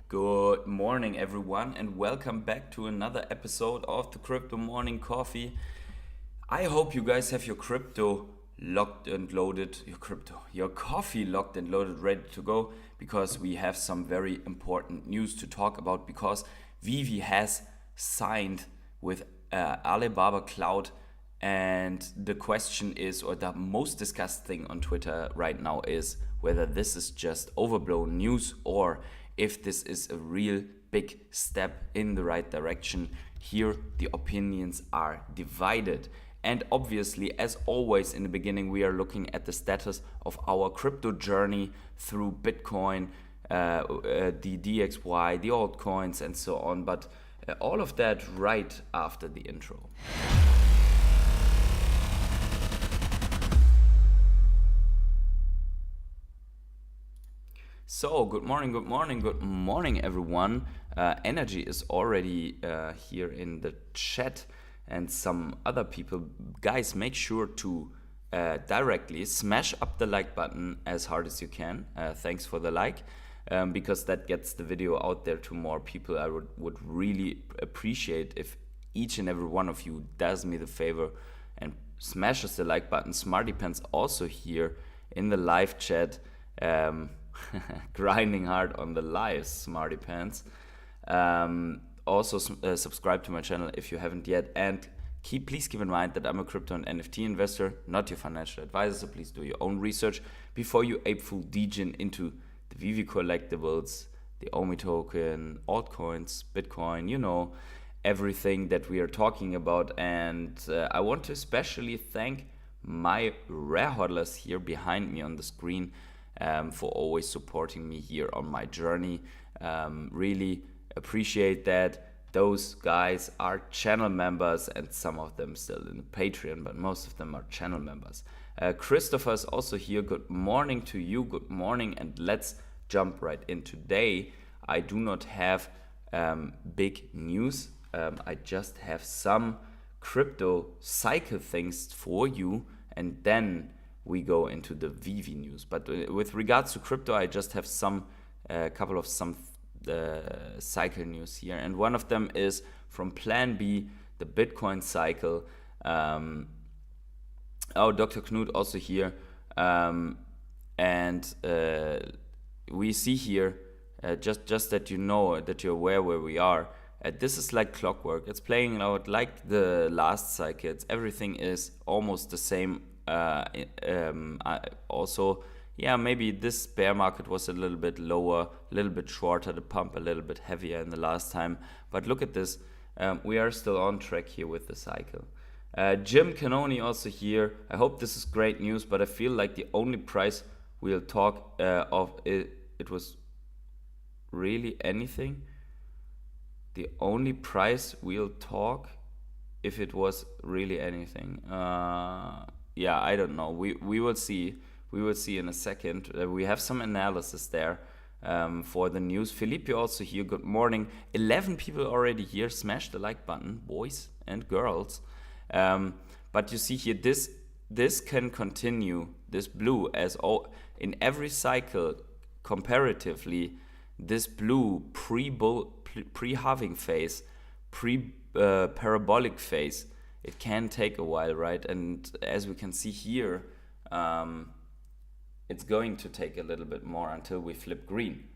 Good morning, everyone, and welcome back to another episode of the Crypto Morning Coffee. I hope you guys have your crypto locked and loaded, your coffee locked and loaded, ready to go, because we have some very important news to talk about. Because Veve has signed with Alibaba Cloud, and the question is, or the most discussed thing on Twitter right now is whether this is just overblown news or if this is a real big step in the right direction. Here, the opinions are divided. And obviously, as always in the beginning, we are looking at the status of our crypto journey through Bitcoin, the DXY, the altcoins, and so on. But all of that right after the intro. So, good morning, everyone. Energy is already here in the chat, and some other people. Guys, make sure to directly smash up the like button as hard as you can. Thanks for the like, because that gets the video out there to more people. I would really appreciate if each and every one of you does me the favor and smashes the like button. Smarty Pants also here in the live chat. Grinding hard on the lives, Smarty Pants. Also, subscribe to my channel if you haven't yet, and please keep in mind that I'm a crypto and NFT investor, not your financial advisor, so please do your own research before you ape full degen into the Veve Collectibles, the Omi token, altcoins, Bitcoin, everything that we are talking about. And I want to especially thank my rare hodlers here behind me on the screen, for always supporting me here on my journey. Really appreciate that. Those guys are channel members, and some of them still in Patreon, but most of them are channel members. Christopher's also here. Good morning to you. Good morning, and let's jump right in. Today, I do not have big news. I just have some crypto cycle things for you, and then we go into the Veve news. But with regards to crypto, I just have couple of cycle news here. And one of them is from Plan B, the Bitcoin cycle. Dr. Knut also here. And we see here, just that you know, that you're aware where we are. This is like clockwork. It's playing out like the last cycle. Everything is almost the same. Also, maybe this bear market was a little bit lower, a little bit shorter, the pump a little bit heavier in the last time. But look at this. We are still on track here with the cycle. Jim Canoni also here. I hope this is great news, but I feel like the only price we'll talk of it was really anything. The only price we'll talk if it was really anything. I don't know. We will see. We will see in a second. We have some analysis there for the news. Felipe also here. Good morning. 11 people already here. Smash the like button, boys and girls. But you see here, this can continue. This blue, in every cycle, comparatively, this blue pre-halving phase, parabolic phase, it can take a while, right? And as we can see here, it's going to take a little bit more until we flip green.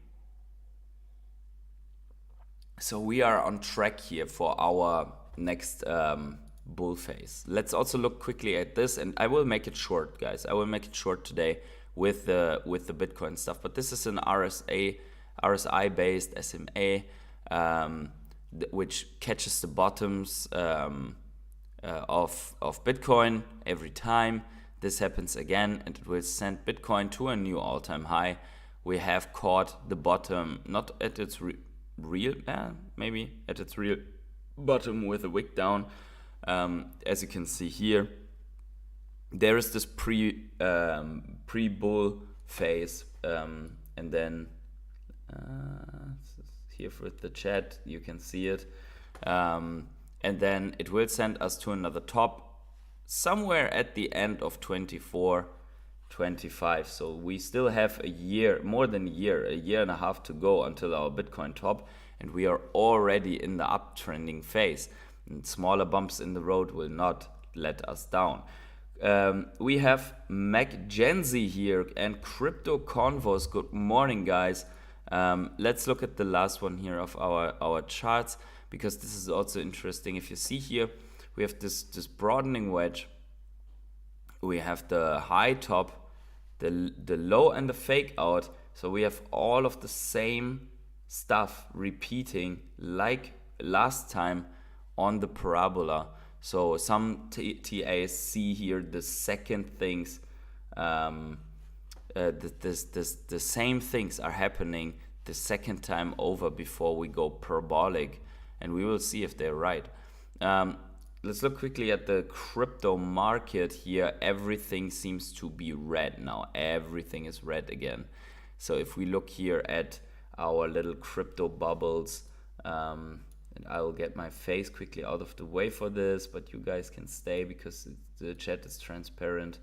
So we are on track here for our next bull phase. Let's also look quickly at this, and I will make it short, guys. I will make it short today with the Bitcoin stuff. But this is an RSI-based SMA, which catches the bottoms of Bitcoin every time. This happens again, and it will send Bitcoin to a new all-time high. We have caught the bottom, not at its maybe at its real bottom with a wick down. As you can see here, there is this pre-bull phase, and then here with the chat you can see it, and then it will send us to another top somewhere at the end of 24, 25. So we still have a year, more than a year and a half to go until our Bitcoin top, and we are already in the uptrending phase. And smaller bumps in the road will not let us down. We have MacGenzie here and Crypto Convos. Good morning, guys. Let's look at the last one here of our charts, because this is also interesting. If you see here, we have this broadening wedge. We have the high top, the low and the fake out. So we have all of the same stuff repeating like last time on the parabola. So some TAs see here the second things, the same things are happening the second time over before we go parabolic, and we will see if they're right. Let's look quickly at the crypto market here. Everything seems to be red now. Everything is red again. So if we look here at our little crypto bubbles, and I will get my face quickly out of the way for this, but you guys can stay because the chat is transparent.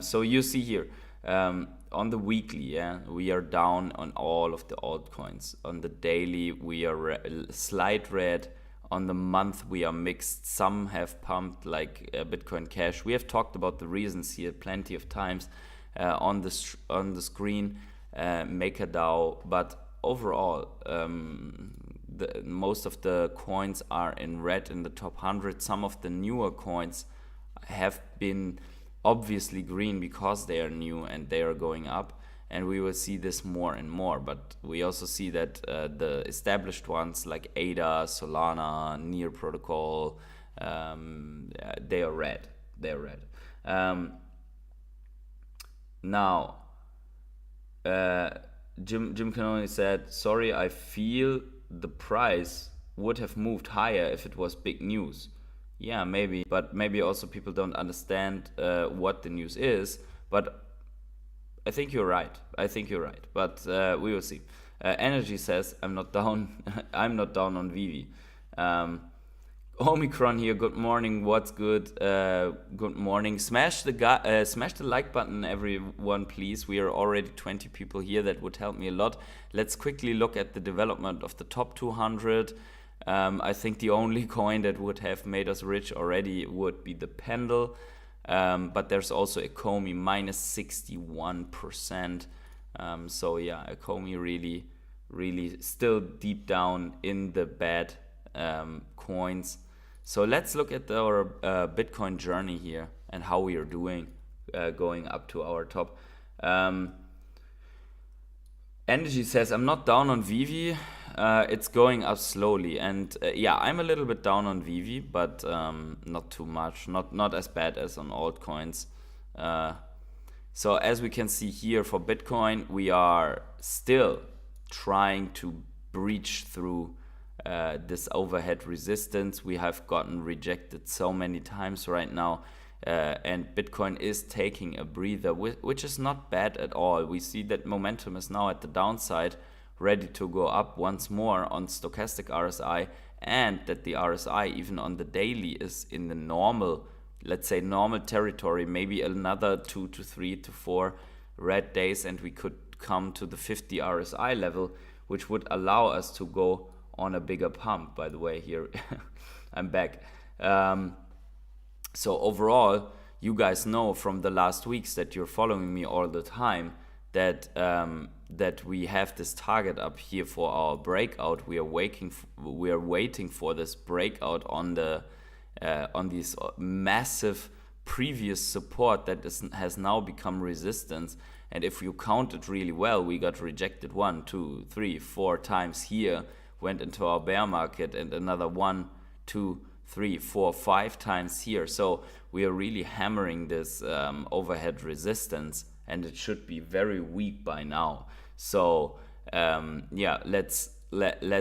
So you see here, on the weekly, we are down on all of the altcoins. On the daily, we are slight red. On the month, we are mixed. Some have pumped like Bitcoin Cash. We have talked about the reasons here plenty of times on the screen, MakerDAO. But overall, most of the coins are in red in the top 100. Some of the newer coins have been obviously green because they are new and they are going up. And we will see this more and more, but we also see that the established ones like ADA, Solana, Near Protocol, they are red. They're red. Now, Jim Canoni said, "Sorry, I feel the price would have moved higher if it was big news." Yeah, maybe, but maybe also people don't understand what the news is. But I think you're right. But we will see. Energy says, "I'm not down. I'm not down on Veve." Omicron here. Good morning. What's good? Good morning. Smash the like button, everyone, please. We are already 20 people here. That would help me a lot. Let's quickly look at the development of the top 200. I think the only coin that would have made us rich already would be the Pendle. But there's also Ecomi minus 61%. So yeah, Ecomi really still deep down in the bad coins. So let's look at our Bitcoin journey here and how we are doing going up to our top. Energy says, "I'm not down on Veve. It's going up slowly." And yeah, I'm a little bit down on Veve, but not too much. Not as bad as on altcoins. So as we can see here for Bitcoin, we are still trying to breach through this overhead resistance. We have gotten rejected so many times right now. And Bitcoin is taking a breather, which is not bad at all. We see that momentum is now at the downside, ready to go up once more on stochastic RSI, and that the RSI even on the daily is in the normal, let's say normal territory, maybe another 2 to 3 to 4 red days, and we could come to the 50 RSI level, which would allow us to go on a bigger pump. By the way, here I'm back. So overall, you guys know from the last weeks that you're following me all the time that that we have this target up here for our breakout. We are waiting for this breakout on the on this massive previous support that has now become resistance. And if you count it really well, we got rejected 1, 2, 3, 4 times here, went into our bear market, and another 1, 2, 3, 4, 5 times here. So we are really hammering this overhead resistance, and it should be very weak by now. So yeah, let's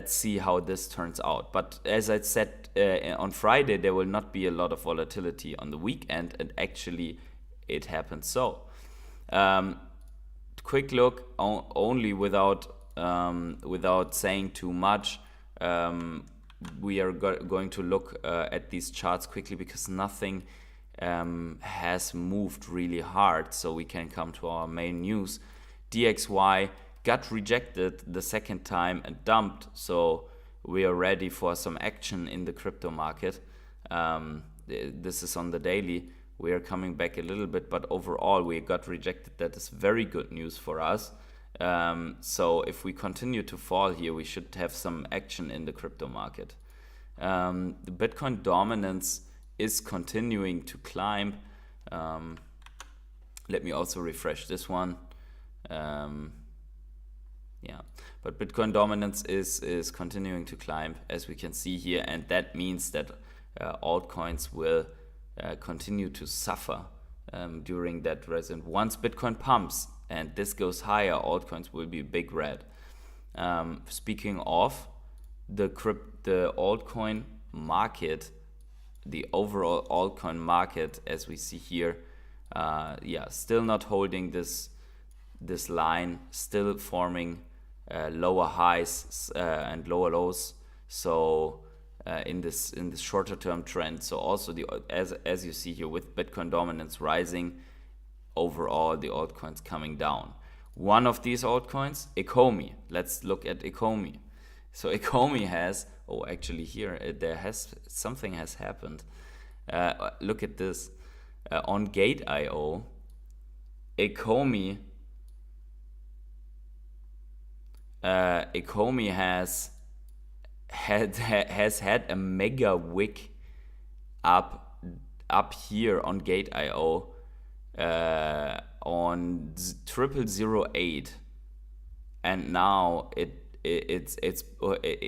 see how this turns out. But as I said, on Friday there will not be a lot of volatility on the weekend, and actually it happened. So quick look, only without saying too much. We are going to look at these charts quickly, because nothing has moved really hard. So we can come to our main news. DXY got rejected the second time and dumped. So we are ready for some action in the crypto market. This is on the daily. We are coming back a little bit, but overall we got rejected. That is very good news for us. So if we continue to fall here, we should have some action in the crypto market. The Bitcoin dominance is continuing to climb. Let me also refresh this one. Yeah, but Bitcoin dominance is continuing to climb, as we can see here, and that means that altcoins will continue to suffer during that resin. Once Bitcoin pumps and this goes higher, altcoins will be big red. Speaking of the altcoin market, the overall altcoin market, as we see here, still not holding this line, still forming lower highs and lower lows. So in this shorter term trend. So also as you see here, with Bitcoin dominance rising, overall the altcoins coming down. One of these altcoins, Ecomi. Let's look at Ecomi. So Ecomi has, actually here something has happened. Look at this. On Gate.io, Ecomi has had a mega wick up here on Gate.io on 0008, and now it's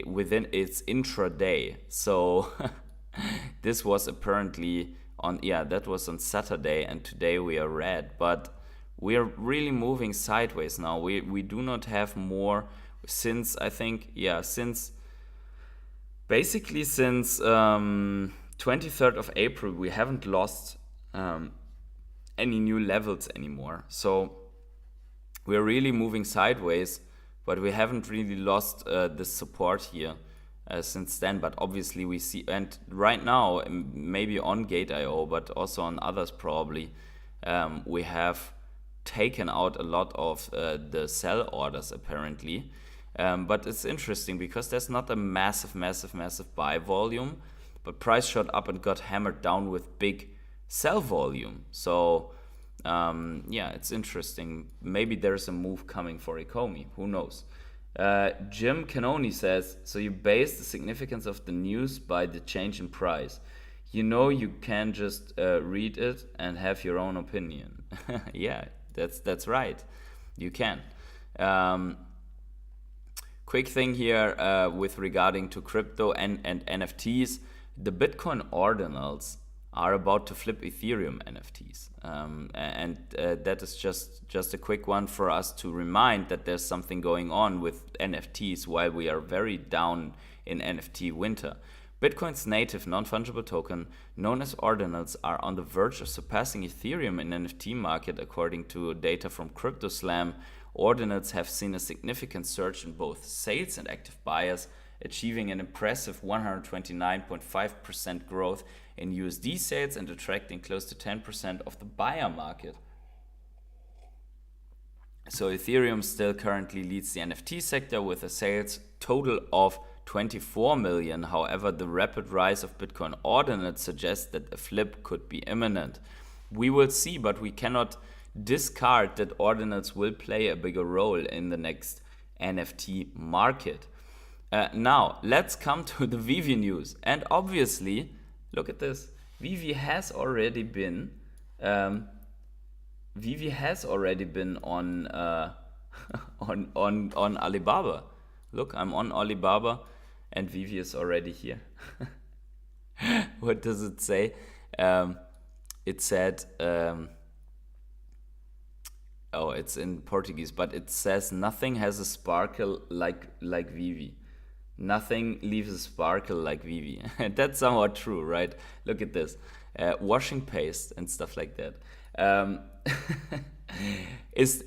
within its intraday. So this was apparently that was on Saturday, and today we are red, but we are really moving sideways now. We do not have more since 23rd of April. We haven't lost any new levels anymore. So we're really moving sideways, but we haven't really lost this support here since then. But obviously we see, and right now, maybe on Gate.io, but also on others probably, we have taken out a lot of the sell orders apparently. But it's interesting because there's not a massive buy volume, but price shot up and got hammered down with big sell volume. So it's interesting. Maybe there's a move coming for Ecomi. Who knows? Jim Canoni says, so you base the significance of the news by the change in price. You can just read it and have your own opinion. Yeah, that's right. You can. Quick thing here with regarding to crypto and NFTs. The Bitcoin Ordinals are about to flip Ethereum NFTs. And that is just a quick one for us to remind that there's something going on with NFTs while we are very down in NFT winter. Bitcoin's native non-fungible token, known as Ordinals, are on the verge of surpassing Ethereum in NFT market, according to data from CryptoSlam. Ordinals have seen a significant surge in both sales and active buyers, achieving an impressive 129.5% growth in USD sales and attracting close to 10% of the buyer market. So Ethereum still currently leads the NFT sector with a sales total of 24 million. However, the rapid rise of Bitcoin Ordinals suggests that a flip could be imminent. We will see, but we cannot discard that Ordinals will play a bigger role in the next NFT market. Now, let's come to the Veve news. And obviously, look at this. Veve has already been on on Alibaba. Look, I'm on Alibaba, and Veve is already here. What does it say? It said. It's in Portuguese, but it says nothing has a sparkle like Veve. Nothing leaves a sparkle like Veve. That's somewhat true, right? Look at this. Washing paste and stuff like that.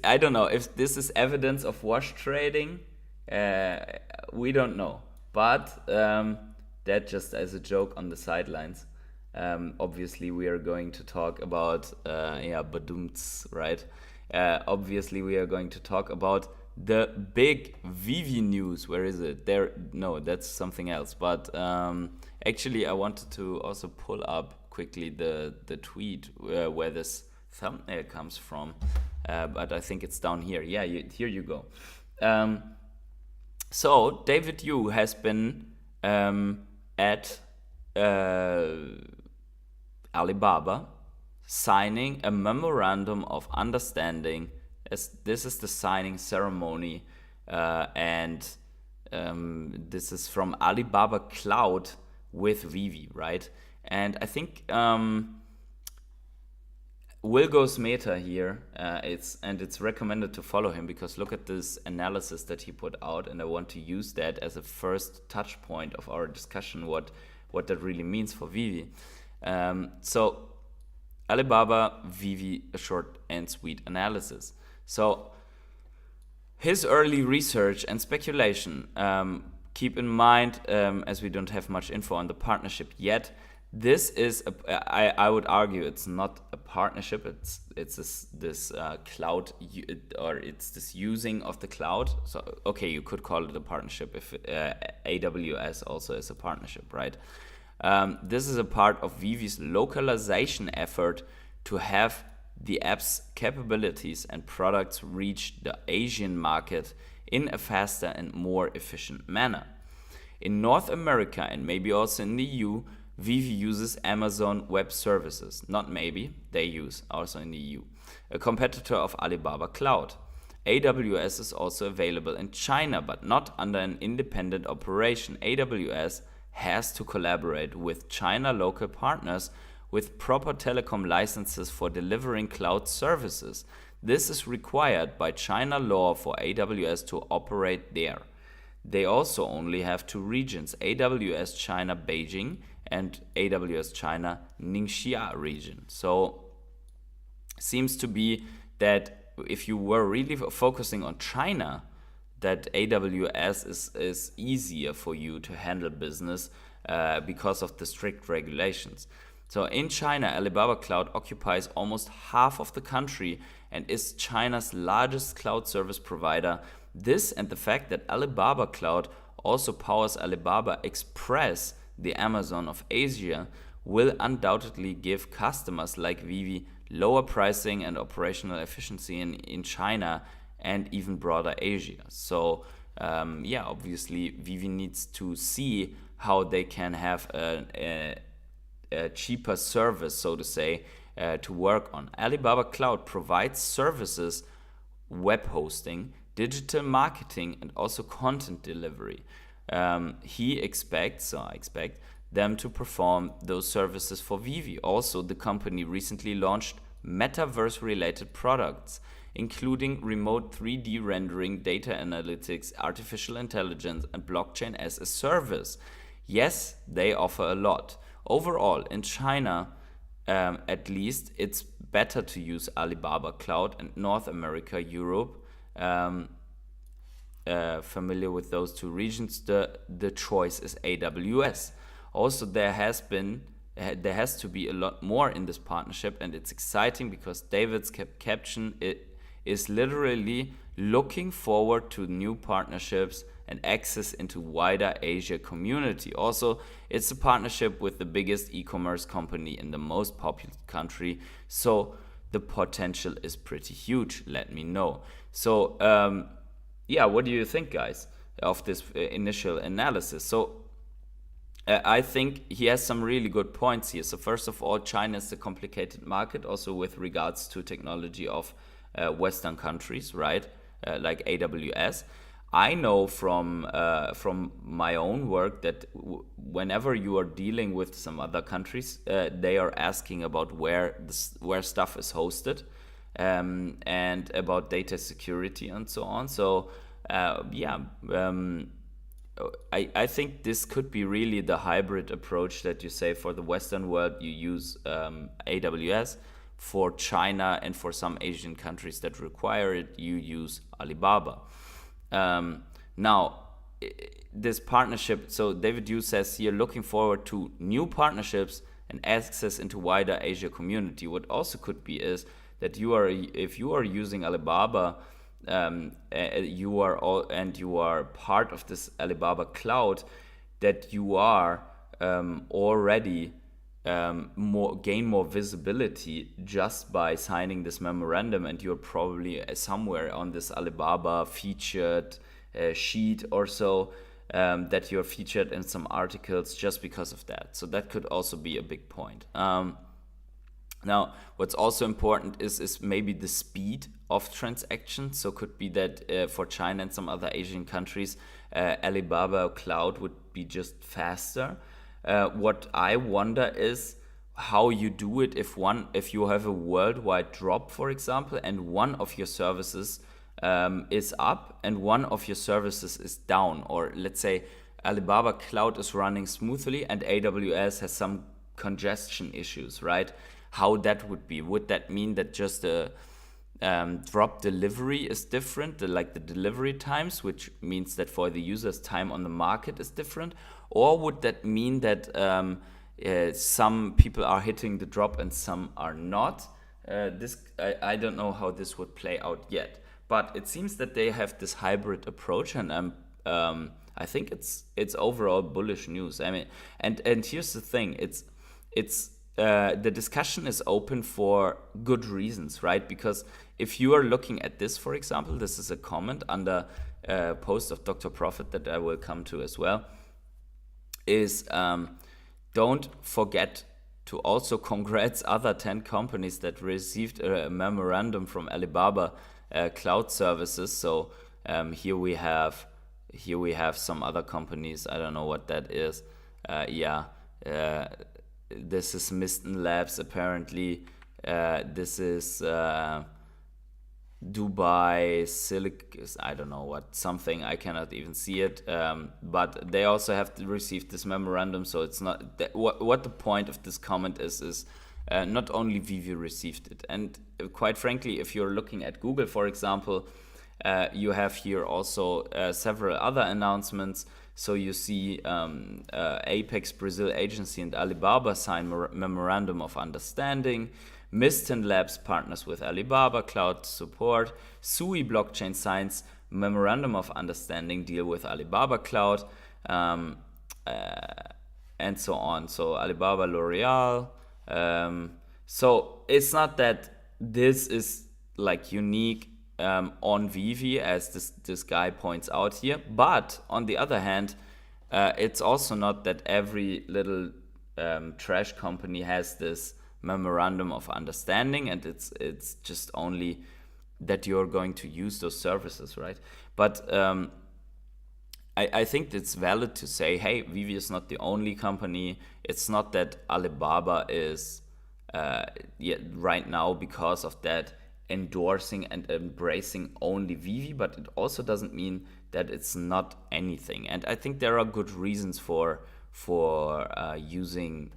I don't know if this is evidence of wash trading. We don't know. But that just as a joke on the sidelines. Obviously, we are going to talk about, badumts, right? Obviously, we are going to talk about the big Veve news. Where is it? There? No, that's something else. But actually, I wanted to also pull up quickly the tweet where this thumbnail comes from. But I think it's down here. Yeah, here you go. So David Yu has been at Alibaba signing a memorandum of understanding. As this is the signing ceremony, and this is from Alibaba Cloud with Veve, right? And I think Will goes meta here. It's recommended to follow him because look at this analysis that he put out, and I want to use that as a first touch point of our discussion. What that really means for Veve. So Alibaba Veve, a short and sweet analysis. So his early research and speculation. Keep in mind, as we don't have much info on the partnership yet. This is I would argue it's not a partnership. It's this cloud, or it's this using of the cloud. So okay, you could call it a partnership if AWS also is a partnership, right? This is a part of Veve's localization effort to have the app's capabilities and products reach the Asian market in a faster and more efficient manner. In North America and maybe also in the EU, Veve uses Amazon Web Services. Not maybe, they use, also in the EU. A competitor of Alibaba Cloud. AWS is also available in China, but not under an independent operation. AWS has to collaborate with China local partners with proper telecom licenses for delivering cloud services. This is required by China law for AWS to operate there. They also only have two regions, AWS China Beijing and AWS China Ningxia region. So seems to be that if you were really focusing on China, that AWS is easier for you to handle business because of the strict regulations. So in China, Alibaba Cloud occupies almost half of the country and is China's largest cloud service provider. This and the fact that Alibaba Cloud also powers Alibaba Express, the Amazon of Asia, will undoubtedly give customers like Veve lower pricing and operational efficiency in China and even broader Asia. So obviously Veve needs to see how they can have a cheaper service, so to say, to work on. Alibaba Cloud provides services, web hosting, digital marketing, and also content delivery. I expect them to perform those services for Veve. Also, the company recently launched metaverse-related products, including remote 3D rendering, data analytics, artificial intelligence, and blockchain as a service. Yes, they offer a lot. Overall, in China, at least, it's better to use Alibaba Cloud, and North America, Europe, familiar with those two regions, the choice is AWS. Also, there has to be a lot more in this partnership, and it's exciting because David's caption is literally looking forward to new partnerships and access into wider Asia community. Also, it's a partnership with the biggest e-commerce company in the most populous country, so the potential is pretty huge, let me know. So, what do you think, guys, of this initial analysis? So, I think he has some really good points here. So first of all, China is a complicated market, also with regards to technology of Western countries, right? Like AWS. I know from my own work that whenever you are dealing with some other countries, they are asking about where stuff is hosted, and about data security and so on. So I think this could be really the hybrid approach that you say for the Western world you use AWS, for China and for some Asian countries that require it you use Alibaba. Now, this partnership, so David Yu says here, looking forward to new partnerships and access into wider Asia community. What also could be is that if you are using Alibaba, you are part of this Alibaba cloud, that you are already gain more visibility just by signing this memorandum, and you're probably somewhere on this Alibaba featured sheet or so, that you're featured in some articles just because of that. So that could also be a big point. Now, what's also important is maybe the speed of transactions. So could be that for China and some other Asian countries, Alibaba cloud would be just faster. What I wonder is how you do it if you have a worldwide drop, for example, and one of your services is up and one of your services is down, or let's say Alibaba cloud is running smoothly and AWS has some congestion issues, right? How that would be? Would that mean that just the drop delivery is different, like the delivery times, which means that for the users, time on the market is different? Or would that mean that some people are hitting the drop and some are not? I don't know how this would play out yet. But it seems that they have this hybrid approach, and I think it's overall bullish news. I mean, and here's the thing: it's the discussion is open for good reasons, right? Because if you are looking at this, for example, this is a comment under a post of Dr. Profit that I will come to as well, is don't forget to also congrats other 10 companies that received a memorandum from Alibaba cloud services. So here we have some other companies. I don't know what that is. This is Miston Labs apparently. This is Dubai I don't know what, something, I cannot even see it, but they also have received this memorandum. So it's not what the point of this comment is not only Veve received it. And quite frankly, if you're looking at Google, for example, you have here also several other announcements. So you see Apex Brazil Agency and Alibaba sign memorandum of understanding. Miston Labs partners with Alibaba Cloud support. Sui Blockchain signs memorandum of understanding deal with Alibaba Cloud, and so on. So Alibaba, L'Oreal. So it's not that this is like unique on Veve, as this guy points out here. But on the other hand, it's also not that every little trash company has this memorandum of understanding, and it's just only that you're going to use those services, right? But I think it's valid to say, hey, Veve is not the only company. It's not that Alibaba is right now, because of that, endorsing and embracing only Veve, but it also doesn't mean that it's not anything. And I think there are good reasons for using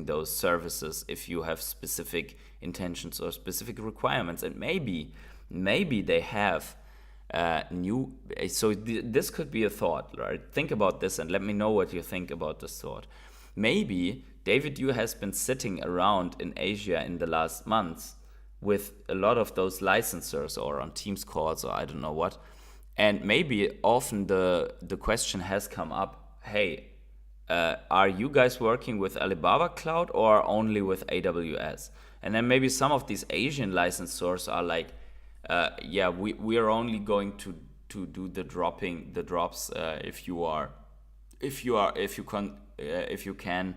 those services if you have specific intentions or specific requirements. And maybe they have new. So this could be a thought, right? Think about this and let me know what you think about this thought. Maybe David Yu has been sitting around in Asia in the last months with a lot of those licensors or on Teams calls or I don't know what. And maybe often the question has come up, hey, are you guys working with Alibaba Cloud or only with AWS? And then maybe some of these Asian licensors are like, we are only going to do the drops if you can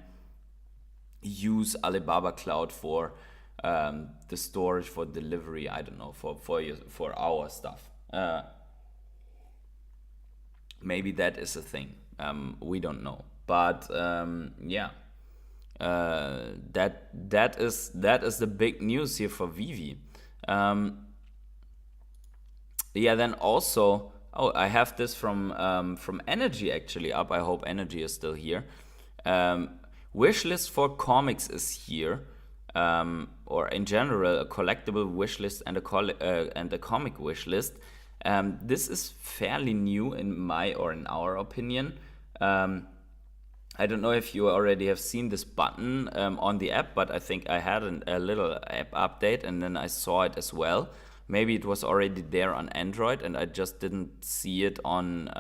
use Alibaba Cloud for the storage, for delivery, I don't know, for our stuff. Maybe that is a thing. We don't know. But that is the big news here for Veve. Then also, I have this from Energy actually up. I hope Energy is still here. Wishlist for comics is here, or in general, a collectible wishlist and a comic wishlist. This is fairly new in our opinion. I don't know if you already have seen this button on the app, but I think I had a little app update and then I saw it as well. Maybe it was already there on Android and I just didn't see it on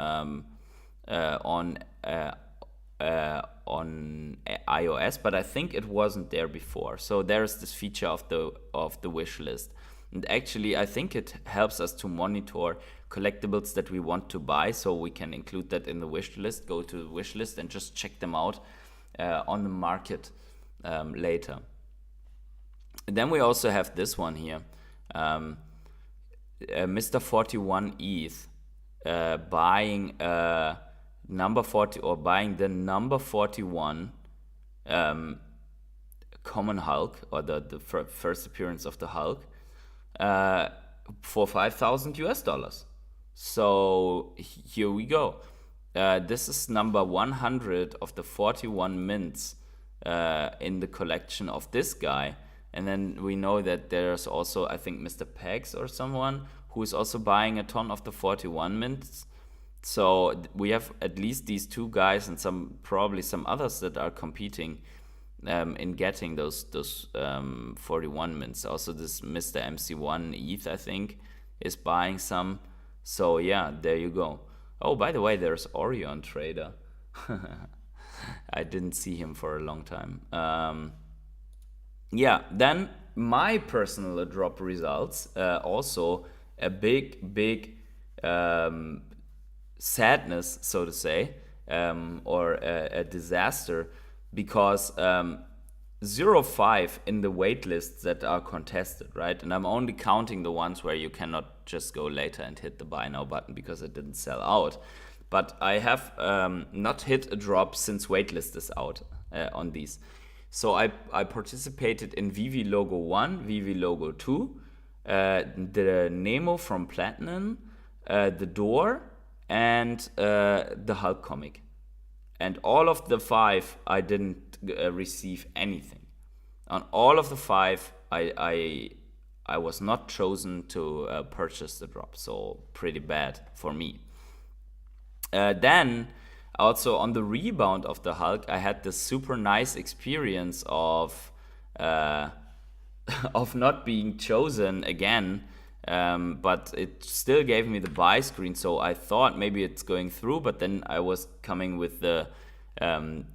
iOS, but I think it wasn't there before. So there's this feature of the wish list, and actually I think it helps us to monitor collectibles that we want to buy, so we can include that in the wish list. Go to the wish list and just check them out on the market later. And then we also have this one here, Mr. 41 ETH buying number 40 or buying the number 41 common Hulk, or the first appearance of the Hulk, for $5,000. So here we go. This is number 100 of the 41 mints in the collection of this guy. And then we know that there's also, I think, Mr. Pegs or someone who is also buying a ton of the 41 mints. So we have at least these two guys and probably some others that are competing in getting those 41 mints. Also this Mr. MC1 ETH, I think, is buying some. So yeah, there you go. Oh, by the way, there's Orion Trader. I didn't see him for a long time. Yeah, then my personal drop results, also a big sadness, so to say, or a disaster, because 0.5 in the wait lists that are contested, right? And I'm only counting the ones where you cannot just go later and hit the buy now button because it didn't sell out. But I have not hit a drop since waitlist is out on these. So I participated in Veve Logo 1, Veve Logo 2, the Nemo from Platinum, the Door, and the Hulk comic. And all of the 5, I didn't receive anything. On all of the 5, I was not chosen to purchase the drop. So pretty bad for me. Then also on the rebound of the Hulk, I had this super nice experience of not being chosen again, but it still gave me the buy screen. So I thought maybe it's going through, but then I was coming with the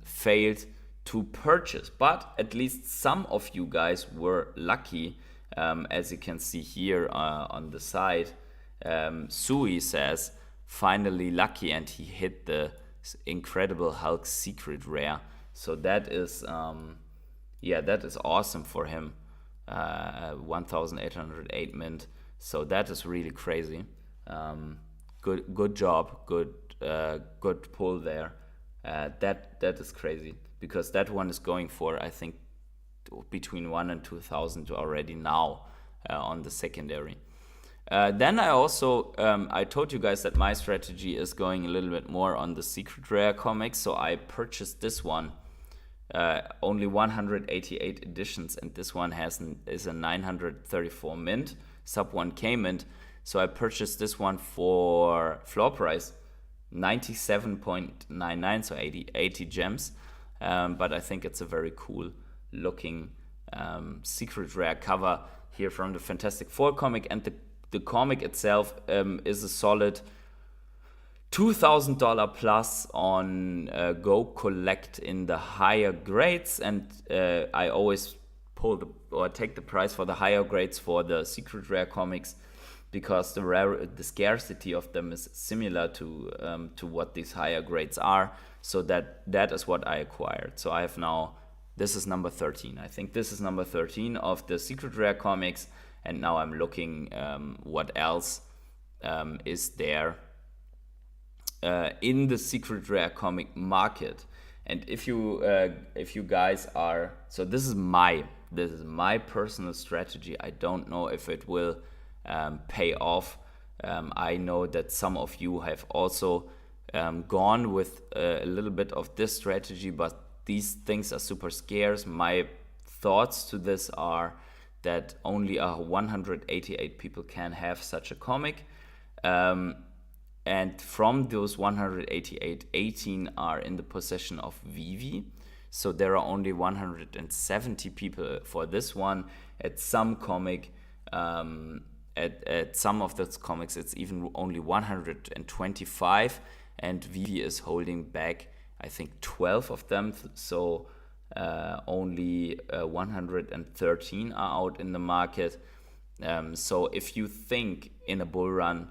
failed to purchase. But at least some of you guys were lucky, as you can see here on the side. Sui says, finally lucky, and he hit the incredible Hulk secret rare. So that is that is awesome for him. 1,808 mint. So that is really crazy. Good job, good pull there. That is crazy, because that one is going for, I think, between 1,000 and 2,000 already now on the secondary. Then I also I told you guys that my strategy is going a little bit more on the secret rare comics. So I purchased this one. Only 188 editions, and this one is a 934 mint, sub 1k mint. So I purchased this one for floor price 97.99, so 80 gems. But I think it's a very cool looking secret rare cover here from the Fantastic Four comic, and the comic itself is a solid $2,000 plus on Go Collect in the higher grades, and I always take the price for the higher grades for the secret rare comics, because the scarcity of them is similar to what these higher grades are. So that is what I acquired. So I have now, this is number 13. I think this is number 13 of the secret rare comics, and now I'm looking what else is there in the secret rare comic market. And if you guys are, so this is my personal strategy. I don't know if it will pay off. I know that some of you have also gone with a little bit of this strategy, but these things are super scarce. My thoughts to this are that only 188 people can have such a comic. And from those 188, 18 are in the possession of Veve. So there are only 170 people for this one. At some comic, at some of those comics, it's even only 125, and Veve is holding back, I think, 12 of them. So only 113 are out in the market. So if you think in a bull run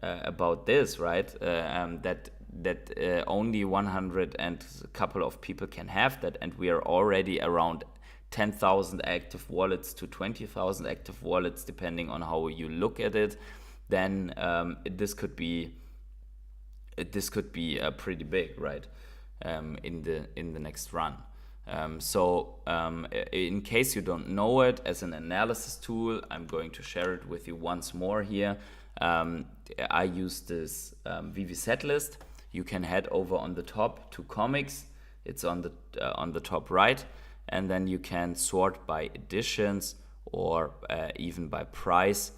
about this, right, that only 100 and a couple of people can have that, and we are already around 10,000 active wallets to 20,000 active wallets, depending on how you look at it, then this could be pretty big, right, in the next run. So in case you don't know it, as an analysis tool, I'm going to share it with you once more here. I use this Veve set list. You can head over on the top to comics. It's on the top right, and then you can sort by editions or even by price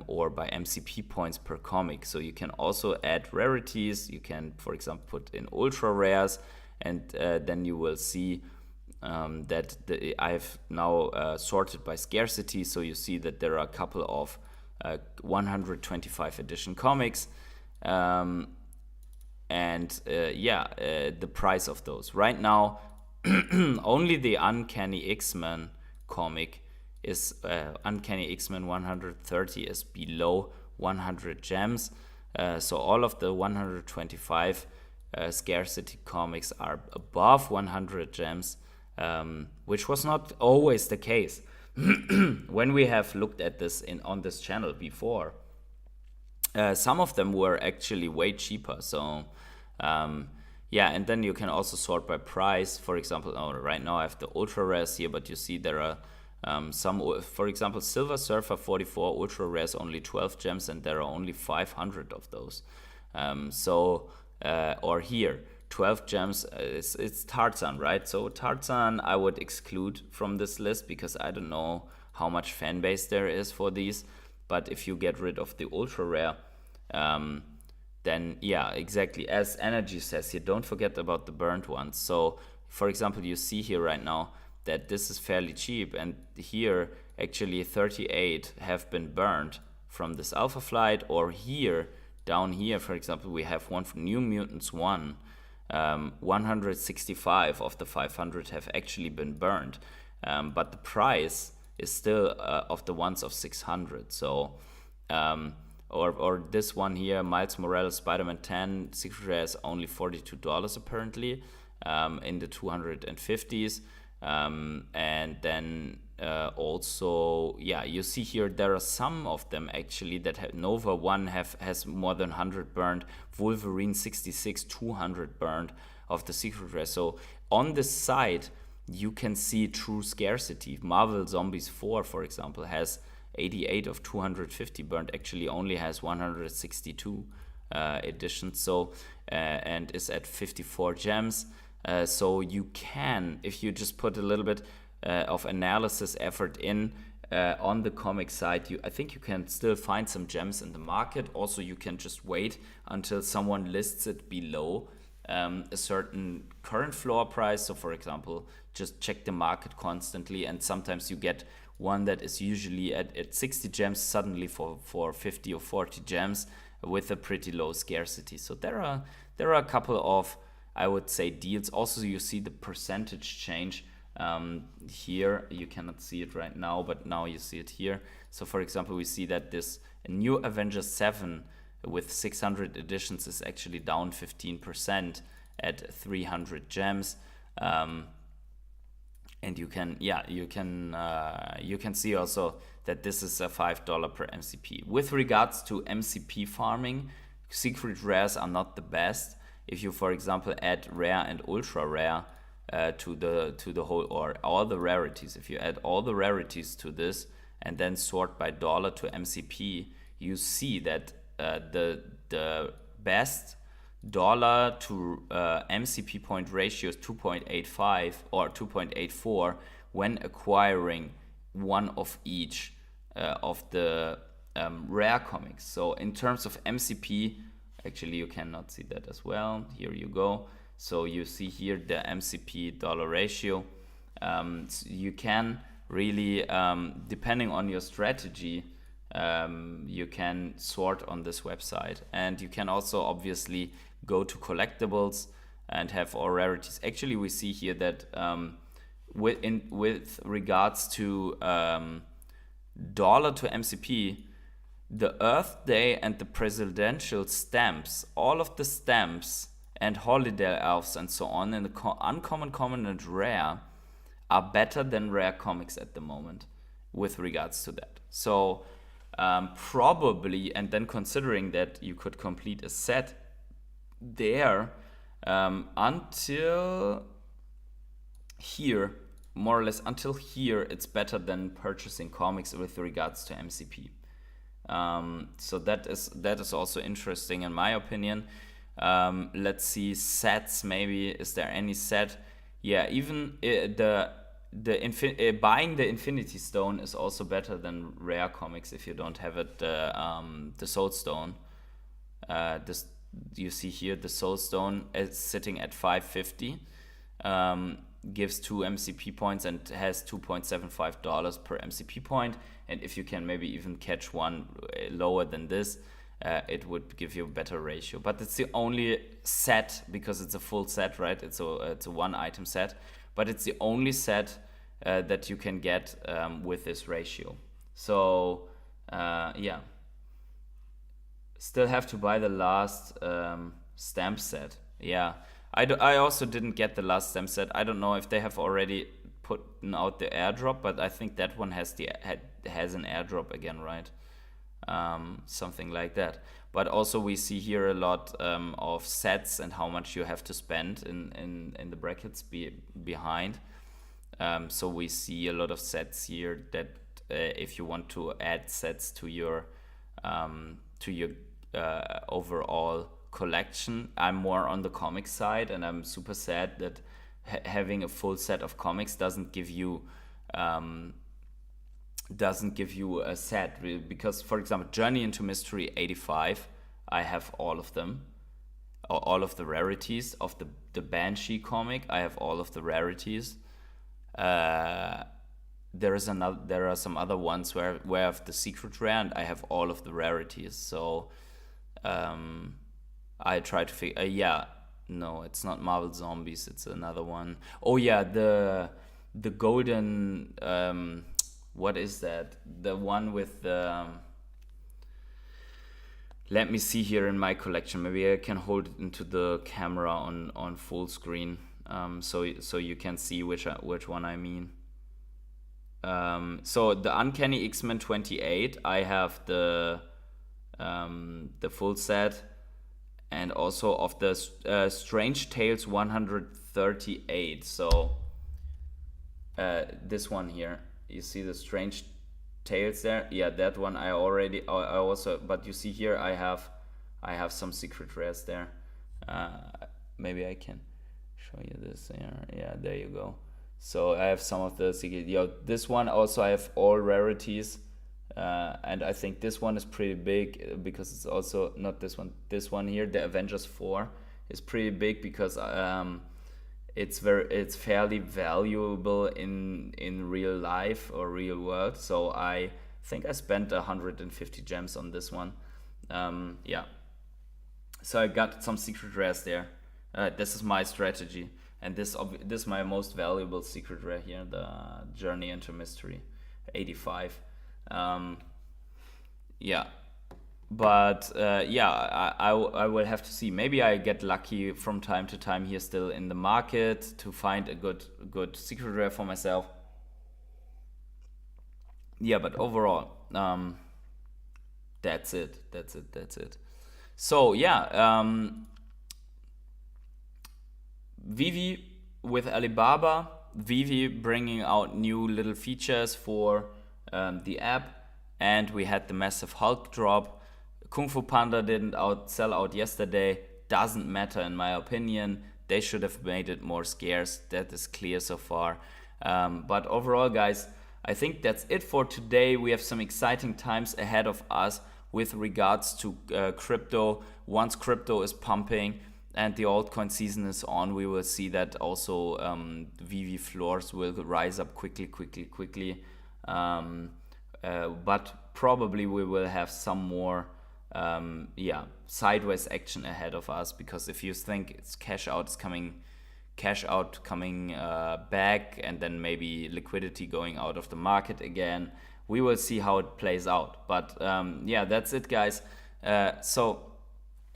or by MCP points per comic. So you can also add rarities. You can, for example, put in ultra rares, and then you will see that I've now sorted by scarcity. So you see that there are a couple of 125 edition comics, and the price of those right now. Only the Uncanny X-Men comic is Uncanny X-Men 130 is below 100 gems. So all of the 125 scarcity comics are above 100 gems, which was not always the case. When we have looked at this on this channel before, some of them were actually way cheaper. So and then you can also sort by price. For example, right now I have the ultra rares here, but you see there are some, for example, Silver Surfer 44 ultra rares, only 12 gems, and there are only 500 of those. Or here 12 gems, it's Tarzan, right? So Tarzan I would exclude from this list because I don't know how much fan base there is for these. But if you get rid of the ultra rare, then yeah, exactly as Energy says here, don't forget about the burned ones. So for example, you see here right now that this is fairly cheap, and here actually 38 have been burned from this alpha flight. Or here, down here, for example, we have one from New Mutants 1. 165 of the 500 have actually been burned, but the price is still of the ones of 600. So or this one here, Miles Morales Spider-Man 10 secret rare is only $42 apparently, in the 250s. And then also, you see here there are some of them actually that have Nova 1 has more than 100 burned, Wolverine 66 200 burned of the secret rare. So on this side you can see true scarcity. Marvel Zombies 4, for example, has 88 of 250 burned, actually only has 162 editions, so and is at 54 gems. So you can, if you just put a little bit of analysis effort in on the comic side, I think you can still find some gems in the market. Also, you can just wait until someone lists it below a certain current floor price. So for example, just check the market constantly, and sometimes you get one that is usually at 60 gems suddenly for 50 or 40 gems with a pretty low scarcity. So there are a couple of, I would say, deals. Also, you see the percentage change here. You cannot see it right now, but now you see it here. So for example, we see that this new Avengers 7 with 600 editions is actually down 15% at 300 gems. And you can see also that this is a $5 per MCP. With regards to MCP farming, secret rares are not the best. If you, for example, add rare and ultra rare to the whole, or all the rarities, if you add all the rarities to this and then sort by dollar to MCP, you see that the best dollar to MCP point ratio is 2.85 or 2.84 when acquiring one of each of the rare comics. So in terms of MCP, Actually, you cannot see that as well. Here you go. So you see here the MCP dollar ratio. So you can really, depending on your strategy, you can sort on this website. And you can also obviously go to collectibles and have all rarities. Actually, we see here that with regards to dollar to MCP, the Earth Day and the presidential stamps, all of the stamps and holiday elves and so on, and the uncommon, common, and rare are better than rare comics at the moment with regards to that. So probably, and then considering that you could complete a set there until here, more or less until here, it's better than purchasing comics with regards to MCP. So that is also interesting in my opinion. Let's see sets. Maybe is there any set? Yeah, even buying the Infinity Stone is also better than rare comics if you don't have it. The Soul Stone. This you see here, the Soul Stone is sitting at 550. Gives 2 MCP points and has $2.75 per MCP point. And if you can maybe even catch one lower than this, it would give you a better ratio. But it's the only set, because it's a full set, right? It's a one item set, but it's the only set that you can get with this ratio. So yeah, still have to buy the last stamp set. Yeah. I also didn't get the last stamp set. I don't know if they have already put out the airdrop, but I think that one has an airdrop again, right? Something like that. But also we see here a lot of sets and how much you have to spend in the brackets behind. So we see a lot of sets here that if you want to add sets to your overall collection. I'm more on the comic side, and I'm super sad that having a full set of comics doesn't give you a set, because for example Journey into Mystery 85, I have all of them, all of the rarities of the Banshee comic. I have all of the rarities. There are some other ones where I have the secret rare, and I have all of the rarities. So I try to figure. Yeah, no, it's not Marvel Zombies. It's another one. Oh yeah, the golden. What is that? The one with the. Let me see here in my collection. Maybe I can hold it into the camera on full screen, so you can see which one I mean. So the Uncanny X-Men 28. I have the full set. And also of the Strange Tales 138. So this one here, you see the Strange Tales there. Yeah, that one I also. But you see here, I have some secret rares there. Maybe I can show you this here. Yeah, there you go. So I have some of the secret. This one also I have all rarities. And I think this one is pretty big because it's also not this one. This one here, the Avengers 4, is pretty big because it's fairly valuable in real life or real world. So I think I spent 150 gems on this one. Yeah. So I got some secret rares there. This is my strategy, and this is my most valuable secret rare here, the Journey into Mystery 85. Yeah, but yeah, I will have to see. Maybe I get lucky from time to time here still in the market to find a good secret rare for myself. Yeah, but overall, that's it. So yeah, Veve with Alibaba, Veve bringing out new little features for the app, and we had the massive Hulk drop. Kung Fu Panda didn't sell out yesterday. Doesn't matter in my opinion. They should have made it more scarce. That is clear so far. But overall, guys, I think that's it for today. We have some exciting times ahead of us with regards to crypto. Once crypto is pumping and the altcoin season is on, we will see that also Veve floors will rise up quickly. But probably we will have some more sideways action ahead of us, because if you think it's cash out coming back, and then maybe liquidity going out of the market again, we will see how it plays out. But that's it, guys. So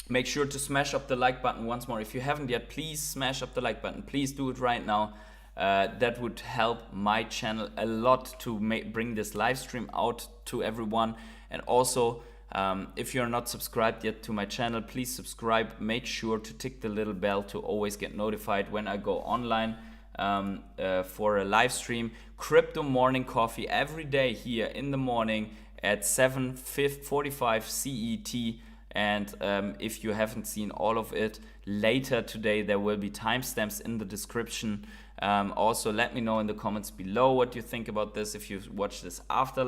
make sure to smash up the like button once more. If you haven't yet, please smash up the like button. Please do it right now. That would help my channel a lot to bring this live stream out to everyone. And also, if you're not subscribed yet to my channel, please subscribe. Make sure to tick the little bell to always get notified when I go online for a live stream. Crypto morning coffee every day here in the morning at 7:45 CET. And if you haven't seen all of it, later today there will be timestamps in the description. Also, let me know in the comments below what you think about this. If you watch this after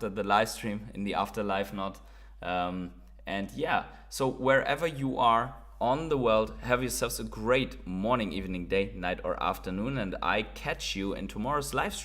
the live stream, in the afterlife, not. And yeah, so wherever you are on the world, have yourselves a great morning, evening, day, night, or afternoon. And I catch you in tomorrow's live stream.